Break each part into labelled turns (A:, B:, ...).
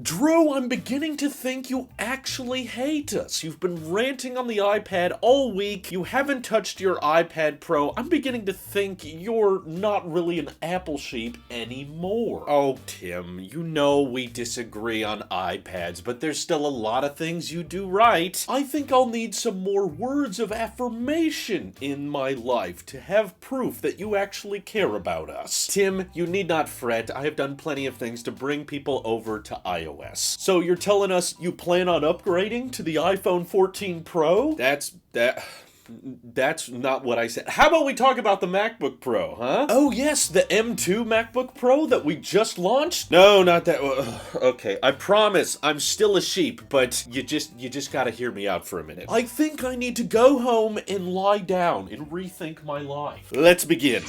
A: Drew, I'm beginning to think you actually hate us. You've been ranting on the iPad all week. You haven't touched your iPad Pro. I'm beginning to think you're not really an Apple sheep anymore. Oh, Tim, you know we disagree on iPads, but there's still a lot of things you do right. I think I'll need some more words of affirmation in my life to have proof that you actually care about us. Tim, you need not fret. I have done plenty of things to bring people over to iOS. So you're telling us you plan on upgrading to the iPhone 14 Pro? That's not what I said. How about we talk about the MacBook Pro, huh? Oh yes, the M2 MacBook Pro that we just launched? No, not that. Okay, I promise I'm still a sheep, but you just gotta hear me out for a minute. I think I need to go home and lie down and rethink my life. Let's begin.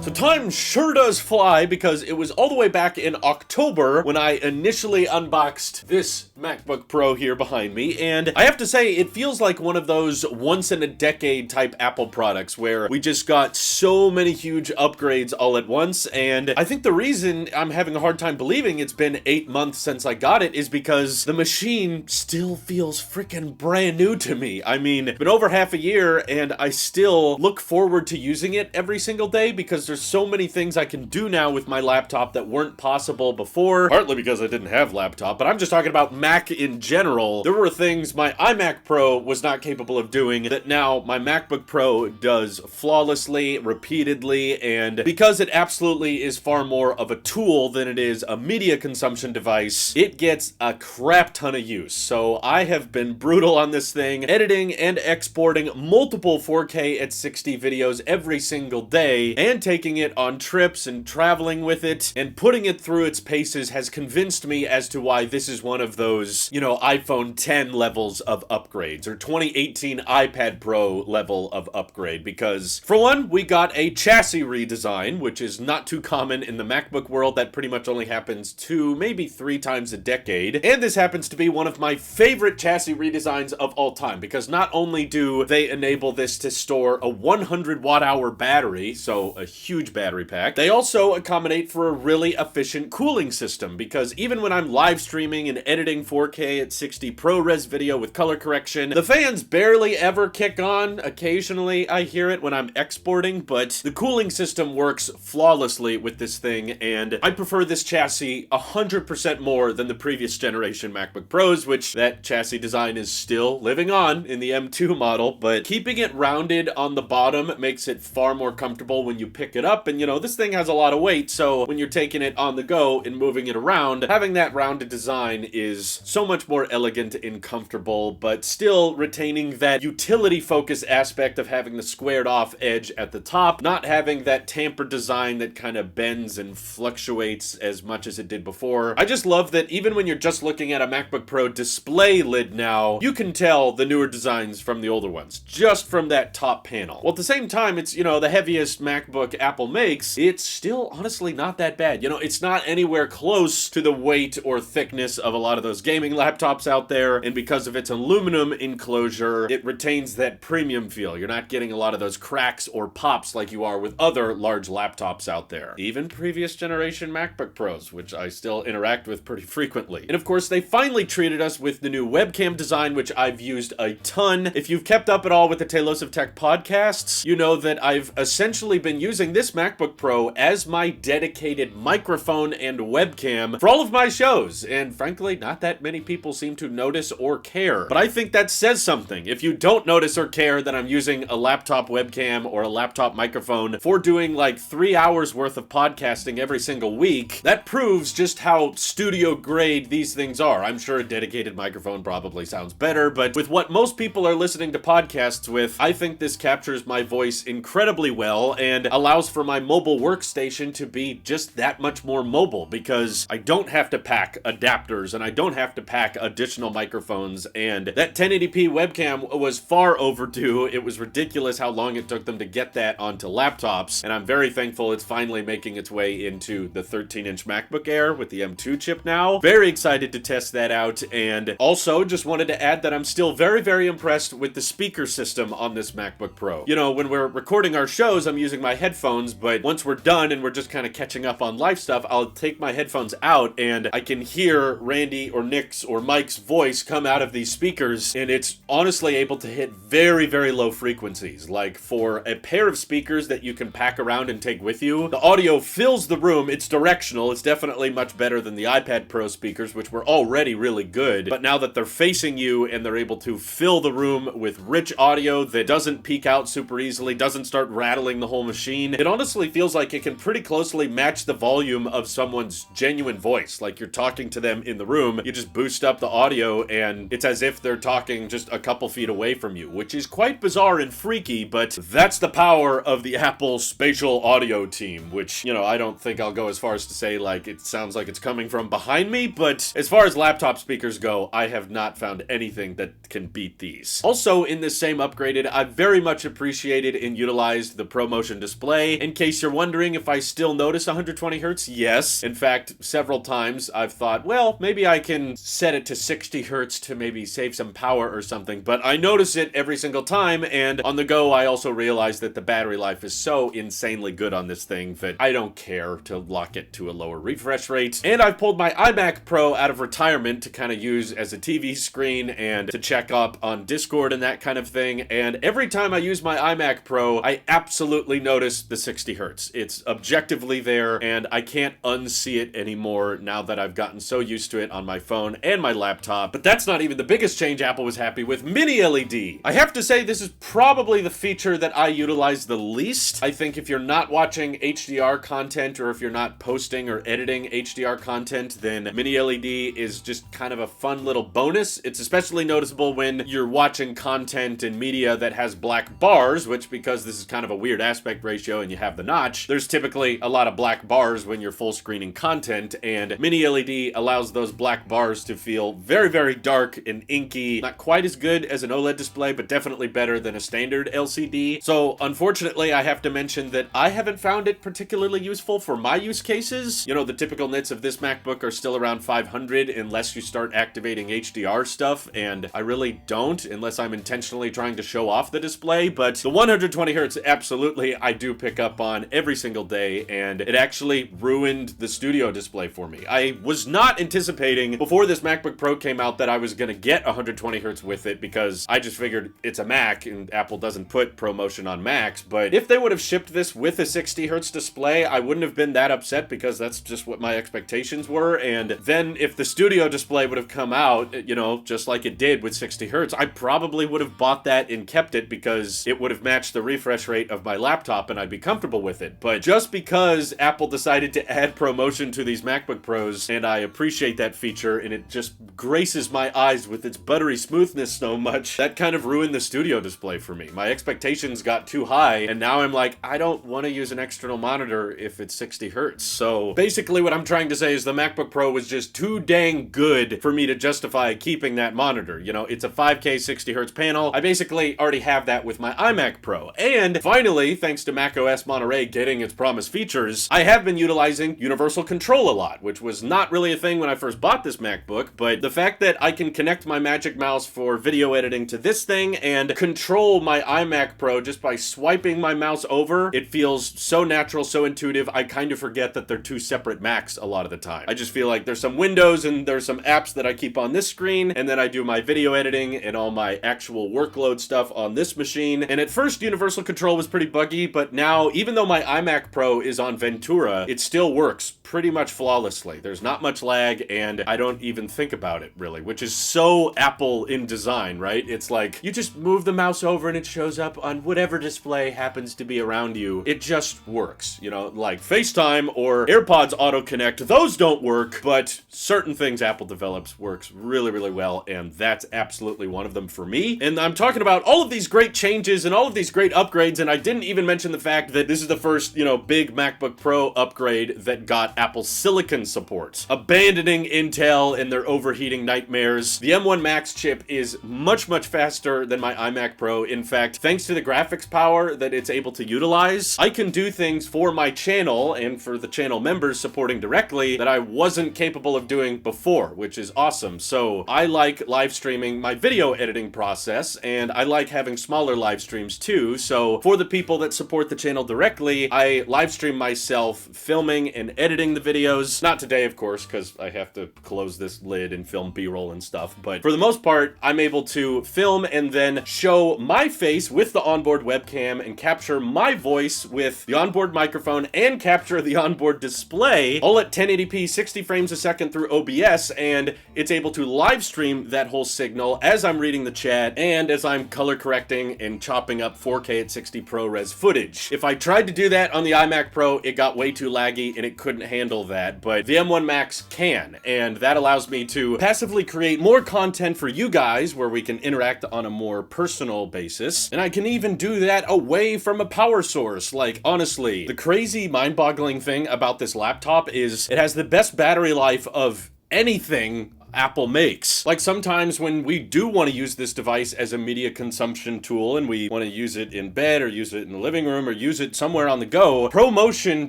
A: So time sure does fly, because it was all the way back in October when I initially unboxed this MacBook Pro here behind me, and I have to say it feels like one of those once-in-a-decade type Apple products where we just got so many huge upgrades all at once, and I think the reason I'm having a hard time believing it's been 8 months since I got it is because the machine still feels freaking brand new to me. I mean, it's been over half a year, and I still look forward to using it every single day because there's so many things I can do now with my laptop that weren't possible before, partly because I didn't have laptop, but I'm just talking about Mac in general. There were things my iMac Pro was not capable of doing that now my MacBook Pro does flawlessly, repeatedly, and because it absolutely is far more of a tool than it is a media consumption device, it gets a crap ton of use. So I have been brutal on this thing, editing and exporting multiple 4K at 60 videos every single day, and taking it on trips and traveling with it, and putting it through its paces has convinced me as to why this is one of those, iPhone 10 levels of upgrades, or 2018 iPad Pro level of upgrade, because for one, we got a chassis redesign, which is not too common in the MacBook world. That pretty much only happens 2, maybe 3 times a decade, and this happens to be one of my favorite chassis redesigns of all time, because not only do they enable this to store a 100 watt-hour battery, so a huge battery pack, they also accommodate for a really efficient cooling system, because even when I'm live streaming and editing 4K at 60 ProRes video with color correction, the fans barely ever kick on. Occasionally I hear it when I'm exporting, but the cooling system works flawlessly with this thing, and I prefer this chassis 100% more than the previous generation MacBook Pros, which that chassis design is still living on in the M2 model, but keeping it rounded on the bottom makes it far more comfortable when you pick it up. And this thing has a lot of weight, so when you're taking it on the go and moving it around, having that rounded design is so much more elegant and comfortable, but still retaining that utility focus aspect of having the squared off edge at the top, not having that tampered design that kind of bends and fluctuates as much as it did before. I just love that even when you're just looking at a MacBook Pro display lid now, you can tell the newer designs from the older ones, just from that top panel. Well, at the same time, it's, the heaviest MacBook Apple makes, it's still honestly not that bad. It's not anywhere close to the weight or thickness of a lot of those gaming laptops out there, and because of its aluminum enclosure, it retains that premium feel. You're not getting a lot of those cracks or pops like you are with other large laptops out there. Even previous generation MacBook Pros, which I still interact with pretty frequently. And of course, they finally treated us with the new webcam design, which I've used a ton. If you've kept up at all with the Tailosive Tech podcasts, you know that I've essentially been using this MacBook Pro as my dedicated microphone and webcam for all of my shows, and frankly, not that many people seem to notice or care. But I think that says something. If you don't notice or care that I'm using a laptop webcam or a laptop microphone for doing like 3 hours worth of podcasting every single week, that proves just how studio grade these things are. I'm sure a dedicated microphone probably sounds better, but with what most people are listening to podcasts with, I think this captures my voice incredibly well and allows for my mobile workstation to be just that much more mobile, because I don't have to pack adapters and I don't have to pack additional microphones, and that 1080p webcam was far overdue. It was ridiculous how long it took them to get that onto laptops, and I'm very thankful it's finally making its way into the 13-inch MacBook Air with the M2 chip now. Very excited to test that out, and also just wanted to add that I'm still very, very impressed with the speaker system on this MacBook Pro. When we're recording our shows, I'm using my headphones headphones, but once we're done and we're just kind of catching up on life stuff, I'll take my headphones out and I can hear Randy or Nick's or Mike's voice come out of these speakers, and it's honestly able to hit very, very low frequencies. Like, for a pair of speakers that you can pack around and take with you, the audio fills the room. It's directional. It's definitely much better than the iPad Pro speakers, which were already really good, but now that they're facing you and they're able to fill the room with rich audio that doesn't peak out super easily, doesn't start rattling the whole machine, it honestly feels like it can pretty closely match the volume of someone's genuine voice. Like, you're talking to them in the room, you just boost up the audio and it's as if they're talking just a couple feet away from you, which is quite bizarre and freaky, but that's the power of the Apple spatial audio team, which, you know, I don't think I'll go as far as to say, like, it sounds like it's coming from behind me, but as far as laptop speakers go, I have not found anything that can beat these. Also, in this same upgraded, I very much appreciated and utilized the ProMotion display. In case you're wondering if I still notice 120 Hz, yes. In fact, several times I've thought, well, maybe I can set it to 60 Hz to maybe save some power or something, but I notice it every single time, and on the go, I also realize that the battery life is so insanely good on this thing that I don't care to lock it to a lower refresh rate. And I've pulled my iMac Pro out of retirement to kind of use as a TV screen and to check up on Discord and that kind of thing, and every time I use my iMac Pro, I absolutely notice the 60 Hz. It's objectively there, and I can't unsee it anymore now that I've gotten so used to it on my phone and my laptop. But that's not even the biggest change Apple was happy with. Mini LED. I have to say, this is probably the feature that I utilize the least. I think if you're not watching HDR content, or if you're not posting or editing HDR content, then Mini LED is just kind of a fun little bonus. It's especially noticeable when you're watching content and media that has black bars, which, because this is kind of a weird aspect ratio and you have the notch, there's typically a lot of black bars when you're full screening content, and Mini LED allows those black bars to feel very, very dark and inky. Not quite as good as an OLED display, but definitely better than a standard LCD. So unfortunately, I have to mention that I haven't found it particularly useful for my use cases. You know, the typical nits of this MacBook are still around 500 unless you start activating HDR stuff, and I really don't unless I'm intentionally trying to show off the display. But the 120 Hz, absolutely, I do pick up on every single day, and it actually ruined the studio display for me. I was not anticipating before this MacBook Pro came out that I was gonna get 120 Hz with it, because I just figured it's a Mac and Apple doesn't put ProMotion on Macs. But if they would have shipped this with a 60 Hz display, I wouldn't have been that upset, because that's just what my expectations were. And then if the studio display would have come out, you know, just like it did with 60 Hz, I probably would have bought that and kept it, because it would have matched the refresh rate of my laptop and I'd be comfortable with it. But just because Apple decided to add ProMotion to these MacBook Pros, and I appreciate that feature, and it just graces my eyes with its buttery smoothness so much, that kind of ruined the studio display for me. My expectations got too high, and now I'm like, I don't want to use an external monitor if it's 60 Hz. So basically what I'm trying to say is the MacBook Pro was just too dang good for me to justify keeping that monitor. You know, it's a 5K 60 Hz panel. I basically already have that with my iMac Pro. And finally, thanks to macOS Monterey getting its promised features, I have been utilizing universal control a lot, which was not really a thing when I first bought this MacBook, but the fact that I can connect my Magic Mouse for video editing to this thing and control my iMac Pro just by swiping my mouse over, it feels so natural, so intuitive, I kind of forget that they're two separate Macs a lot of the time. I just feel like there's some windows and there's some apps that I keep on this screen, and then I do my video editing and all my actual workload stuff on this machine. And at first, universal control was pretty buggy, but now, even though my iMac Pro is on Ventura, it still works pretty much flawlessly. There's not much lag, and I don't even think about it, really, which is so Apple in design, right? It's like, you just move the mouse over and it shows up on whatever display happens to be around you. It just works, you know, like FaceTime or AirPods Auto Connect, those don't work, but certain things Apple develops works really, really well, and that's absolutely one of them for me. And I'm talking about all of these great changes and all of these great upgrades, and I didn't even mention the fact that this is the first, you know, big MacBook Pro upgrade that got Apple Silicon support. Abandoning Intel and their overheating nightmares, the M1 Max chip is much, much faster than my iMac Pro. In fact, thanks to the graphics power that it's able to utilize, I can do things for my channel and for the channel members supporting directly that I wasn't capable of doing before, which is awesome. So I like live streaming my video editing process, and I like having smaller live streams too. So for the people that support the channel channel directly, I live stream myself filming and editing the videos. Not today, of course, because I have to close this lid and film B-roll and stuff, but for the most part, I'm able to film and then show my face with the onboard webcam and capture my voice with the onboard microphone and capture the onboard display, all at 1080p 60 frames a second through OBS, and it's able to live stream that whole signal as I'm reading the chat and as I'm color correcting and chopping up 4K at 60 ProRes footage. If I tried to do that on the iMac Pro, it got way too laggy and it couldn't handle that, but the M1 Max can, and that allows me to passively create more content for you guys where we can interact on a more personal basis, and I can even do that away from a power source. Like, honestly, the crazy mind-boggling thing about this laptop is it has the best battery life of anything Apple makes. Like, sometimes when we do want to use this device as a media consumption tool and we want to use it in bed or use it in the living room or use it somewhere on the go, ProMotion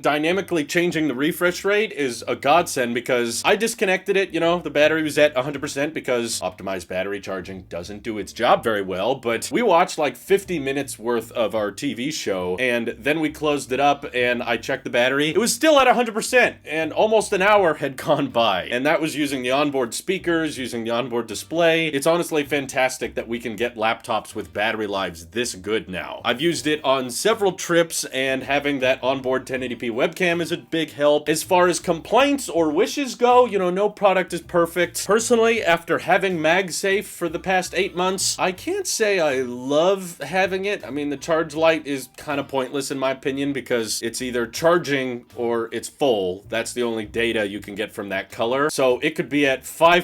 A: dynamically changing the refresh rate is a godsend, because I disconnected it, you know, the battery was at 100% because optimized battery charging doesn't do its job very well, but we watched like 50 minutes worth of our TV show and then we closed it up and I checked the battery. It was still at 100% and almost an hour had gone by, and that was using the onboard speakers, using the onboard display. It's honestly fantastic that we can get laptops with battery lives this good now. I've used it on several trips, and having that onboard 1080p webcam is a big help. As far as complaints or wishes go, you know, no product is perfect. Personally, after having MagSafe for the past 8 months, I can't say I love having it. I mean, the charge light is kind of pointless in my opinion because it's either charging or it's full. That's the only data you can get from that color. So it could be at 5%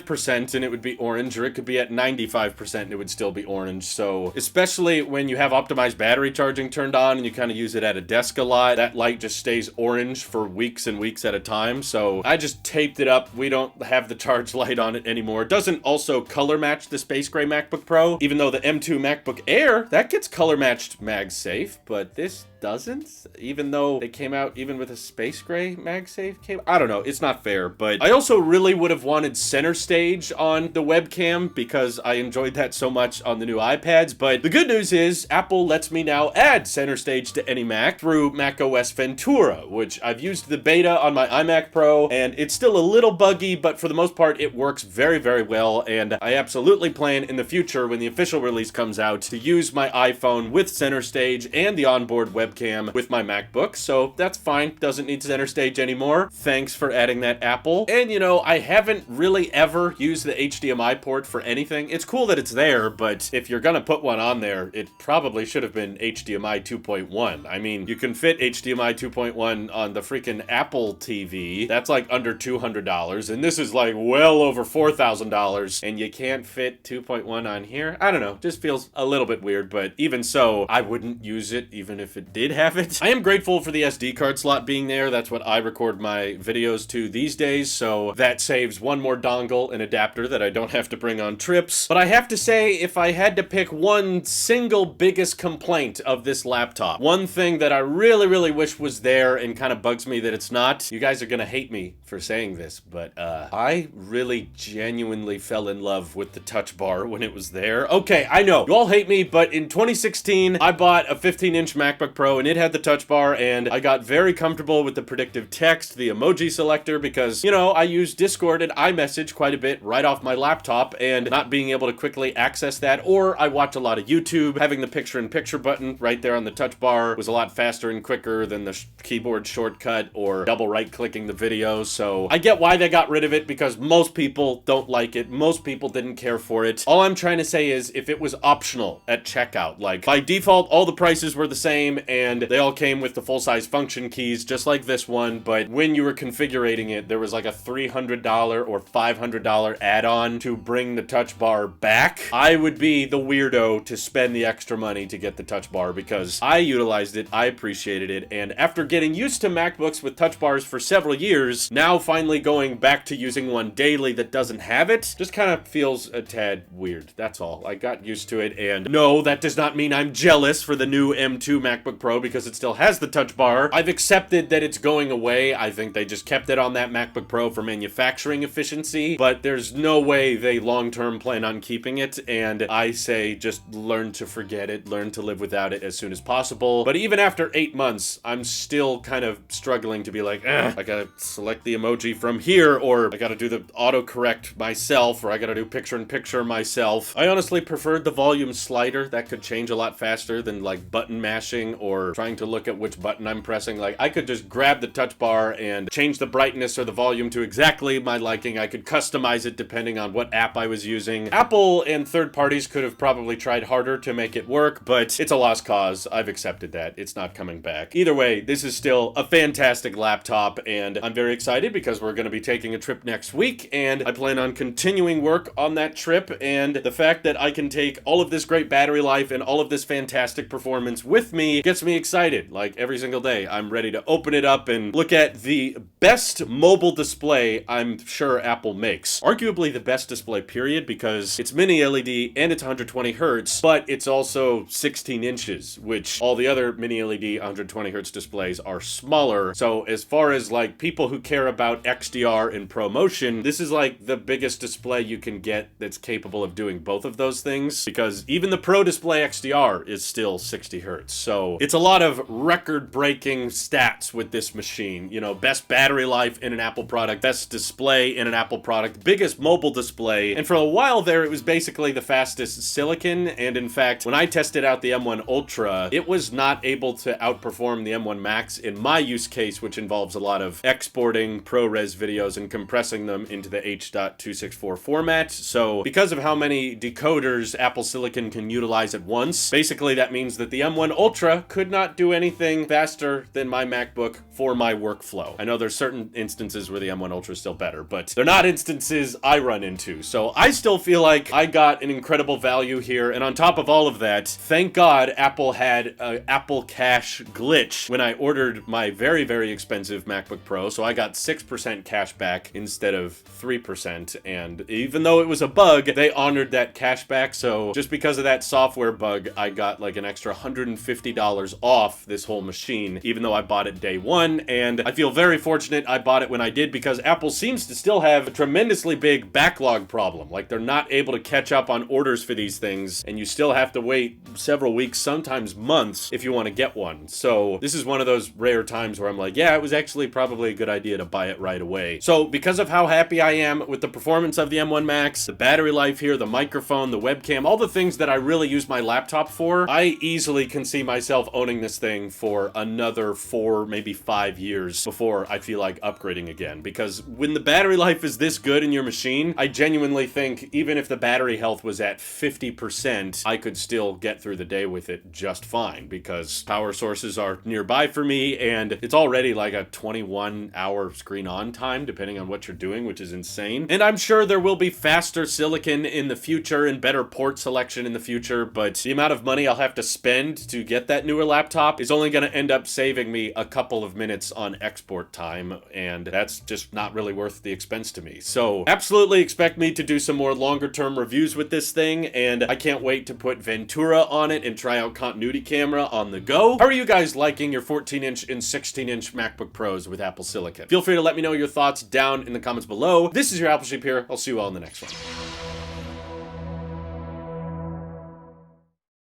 A: and it would be orange, or it could be at 95% and it would still be orange. So especially when you have optimized battery charging turned on and you kind of use it at a desk a lot, that light just stays orange for weeks and weeks at a time. So I just taped it up. We don't have the charge light on it anymore. It doesn't also color match the Space Gray MacBook Pro, even though the M2 MacBook Air, that gets color matched MagSafe, but this doesn't, even though they came out even with a Space Gray MagSafe cable. I don't know, it's not fair, but I also really would have wanted center stage on the webcam because I enjoyed that so much on the new iPads, but the good news is Apple lets me now add center stage to any Mac through macOS Ventura, which I've used the beta on my iMac Pro, and it's still a little buggy, but for the most part it works very, very well, and I absolutely plan in the future when the official release comes out to use my iPhone with center stage and the onboard webcam with my MacBook, so that's fine. Doesn't need center stage anymore. Thanks for adding that, Apple. And you know, I haven't really ever used the HDMI port for anything. It's cool that it's there, but if you're gonna put one on there, it probably should have been HDMI 2.1. I mean, you can fit HDMI 2.1 on the freaking Apple TV. That's like under $200, and this is like well over $4,000, and you can't fit 2.1 on here? I don't know, just feels a little bit weird, but even so, I wouldn't use it even if it did have it. I am grateful for the SD card slot being there. That's what I record my videos to these days, so that saves one more dongle and adapter that I don't have to bring on trips. But I have to say, if I had to pick one single biggest complaint of this laptop, one thing that I really, really wish was there and kind of bugs me that it's not, you guys are gonna hate me for saying this, but I really genuinely fell in love with the touch bar when it was there. Okay, I know, you all hate me, but in 2016, I bought a 15-inch MacBook Pro and it had the touch bar, and I got very comfortable with the predictive text, the emoji selector, because, you know, I use Discord and iMessage quite a bit right off my laptop, and not being able to quickly access that, or I watch a lot of YouTube, having the picture-in-picture button right there on the touch bar was a lot faster and quicker than the keyboard shortcut or double right-clicking the video, so I get why they got rid of it, because most people don't like it, most people didn't care for it. All I'm trying to say is, if it was optional at checkout, like, by default, all the prices were the same, and they all came with the full-size function keys, just like this one, but when you were configuring it, there was like a $300 or $500 add-on to bring the touch bar back. I would be the weirdo to spend the extra money to get the touch bar, because I utilized it, I appreciated it, and after getting used to MacBooks with touch bars for several years, now finally going back to using one daily that doesn't have it, just kind of feels a tad weird. That's all. I got used to it, and no, that does not mean I'm jealous for the new M2 MacBook Pro because it still has the touch bar. I've accepted that it's going away. I think they just kept it on that MacBook Pro for manufacturing efficiency, but but there's no way they long-term plan on keeping it, and I say just learn to forget it, learn to live without it as soon as possible. But even after 8 months, I'm still kind of struggling to be like, I gotta select the emoji from here, or I gotta do the autocorrect myself, or I gotta do picture-in-picture myself. I honestly preferred the volume slider. That could change a lot faster than like button mashing or trying to look at which button I'm pressing. Like, I could just grab the touch bar and change the brightness or the volume to exactly my liking. I could customize it depending on what app I was using. Apple and third parties could have probably tried harder to make it work, but it's a lost cause. I've accepted that. It's not coming back. Either way, this is still a fantastic laptop, and I'm very excited because we're going to be taking a trip next week, and I plan on continuing work on that trip, and the fact that I can take all of this great battery life and all of this fantastic performance with me gets me excited. Like, every single day, I'm ready to open it up and look at the best mobile display I'm sure Apple makes. Arguably the best display, period, because it's mini LED and it's 120 hertz, but it's also 16 inches, which all the other mini LED 120 hertz displays are smaller. So as far as like people who care about XDR and ProMotion, this is like the biggest display you can get that's capable of doing both of those things, because even the Pro Display XDR is still 60 hertz. So it's a lot of record-breaking stats with this machine. You know, best battery life in an Apple product, best display in an Apple product, biggest mobile display, and for a while there it was basically the fastest silicon. And in fact, when I tested out the M1 Ultra, it was not able to outperform the M1 Max in my use case, which involves a lot of exporting ProRes videos and compressing them into the H.264 format. So because of how many decoders Apple Silicon can utilize at once, basically that means that the M1 Ultra could not do anything faster than my MacBook for my workflow. I know there's certain instances where the M1 Ultra is still better, but they're not instances I run into. So I still feel like I got an incredible value here, and on top of all of that, thank God Apple had an Apple Cash glitch when I ordered my very, very expensive MacBook Pro, so I got 6% cash back instead of 3%, and even though it was a bug, they honored that cash back. So just because of that software bug, I got like an extra $150 off this whole machine, even though I bought it day one, and I feel very fortunate I bought it when I did, because Apple seems to still have a tremendously big backlog problem. Like, they're not able to catch up on orders for these things, and you still have to wait several weeks, sometimes months, if you want to get one. So this is one of those rare times where I'm like, yeah, it was actually probably a good idea to buy it right away. So because of how happy I am with the performance of the M1 Max, the battery life here, the microphone, the webcam, all the things that I really use my laptop for, I easily can see myself owning this thing for another 4, maybe 5 years before I feel like upgrading again. Because when the battery life is this good in your machine, I genuinely think even if the battery health was at 50%, I could still get through the day with it just fine, because power sources are nearby for me, and it's already like a 21-hour screen on time, depending on what you're doing, which is insane. And I'm sure there will be faster silicon in the future and better port selection in the future, but the amount of money I'll have to spend to get that newer laptop is only going to end up saving me a couple of minutes on export time, and that's just not really worth the expense to me. So absolutely expect me to do some more longer term reviews with this thing, and I can't wait to put Ventura on it and try out continuity camera on the go. How are you guys liking your 14-inch and 16-inch MacBook Pros with Apple Silicon? Feel free to let me know your thoughts down in the comments below. This is your Apple Sheep here. I'll see you all in the next one.